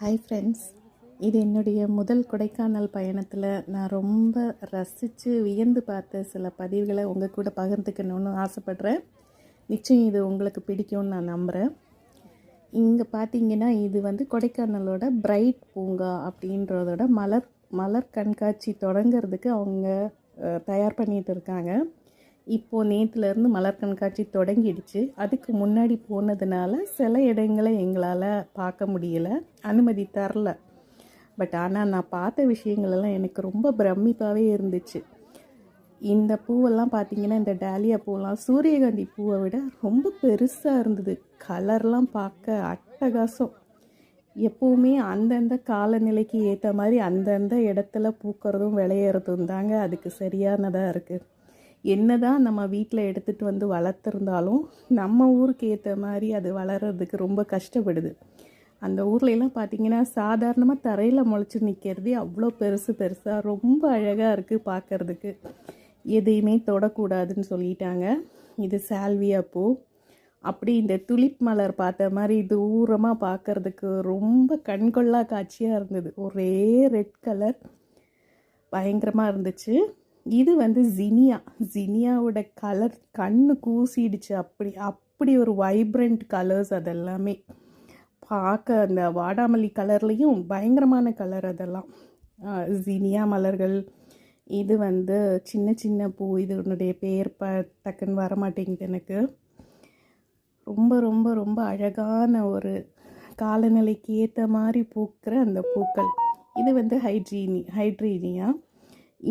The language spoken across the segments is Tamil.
ஹாய் ஃப்ரெண்ட்ஸ், இது என்னுடைய முதல் கொடைக்கானல் பயணத்தில் நான் ரொம்ப ரசித்து வியந்து பார்த்த சில பதிவுகளை உங்கள் கூட பகிர்ந்துக்கணுன்னு ஆசைப்பட்றேன். நிச்சயம் இது உங்களுக்கு பிடிக்கும்னு நான் நம்புகிறேன். இங்கே பார்த்தீங்கன்னா இது கொடைக்கானலோட பிரைட் பூங்கா அப்படின்றதோட மலர் கண்காட்சி தொடங்கிறதுக்கு அவங்க தயார் பண்ணிகிட்டு இருக்காங்க. இப்போது நேற்றுலேருந்து மலர் கண்காட்சி தொடங்கிடுச்சு. அதுக்கு முன்னாடி போனதுனால சில இடங்களை எங்களால் பார்க்க முடியலை, அனுமதி தரல. பட் ஆனால் நான் பார்த்த விஷயங்களெல்லாம் எனக்கு ரொம்ப பிரமிப்பாகவே இருந்துச்சு. இந்த பூவெல்லாம் பார்த்திங்கன்னா, இந்த டாலியா பூவெல்லாம் சூரியகாந்தி பூவை விட ரொம்ப பெருசாக இருந்தது. கலர்லாம் பார்க்க அட்டகாசம். எப்போவுமே அந்தந்த காலநிலைக்கு ஏற்ற மாதிரி அந்தந்த இடத்துல பூக்கிறதும் விளையிறதும் தாங்க அதுக்கு சரியானதாக இருக்குது. என்னதான் நம்ம வீட்டில் எடுத்துகிட்டு வளர்த்துருந்தாலும் நம்ம ஊருக்கு ஏற்ற மாதிரி அது வளர்கிறதுக்கு ரொம்ப கஷ்டப்படுது. அந்த ஊர்லெலாம் பார்த்திங்கன்னா சாதாரணமாக தரையில் முளைச்சி நிற்கிறதே அவ்வளோ பெருசாக ரொம்ப அழகாக இருக்குது பார்க்குறதுக்கு. எதையுமே தொடக்கூடாதுன்னு சொல்லிட்டாங்க. இது சால்வியா பூ. அப்படி இந்த துலிப் மலர் பார்த்த மாதிரி தூரமாக பார்க்குறதுக்கு ரொம்ப கண்கொள்ளா காட்சியாக இருந்தது. ஒரே ரெட் கலர் பயங்கரமாக இருந்துச்சு. இது ஜினியாவோட கலர் கண்ணு கூசிடுச்சு. அப்படி ஒரு வைப்ரண்ட் கலர்ஸ் அதெல்லாமே பார்க்க. அந்த வாடாமல்லி கலர்லேயும் பயங்கரமான கலர் அதெல்லாம். ஜினியா மலர்கள். இது சின்ன சின்ன பூ. இதனுடைய பேர் டக்குன்னு வரமாட்டேங்குது எனக்கு. ரொம்ப ரொம்ப ரொம்ப அழகான ஒரு காலநிலைக்கு ஏற்ற மாதிரி பூக்கிற அந்த பூக்கள். இது ஹைட்ரீனியா.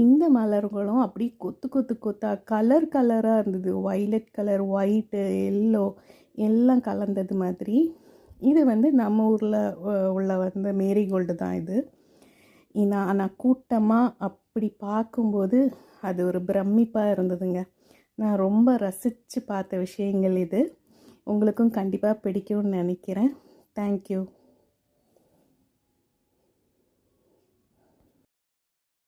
இந்த மலர்களும் அப்படி கொத்தா கலராக இருந்தது. வைலட் கலர், ஒயிட்டு, எல்லோ எல்லாம் கலந்தது மாதிரி. இது நம்ம ஊரில் உள்ள மேரிகோல்டு தான் இது. ஆனால் கூட்டமாக அப்படி பார்க்கும்போது அது ஒரு பிரமிப்பாக இருந்ததுங்க. நான் ரொம்ப ரசித்து பார்த்த விஷயங்கள் இது. உங்களுக்கும் கண்டிப்பாக பிடிக்கும்னு நினைக்கிறேன். தேங்க்யூ.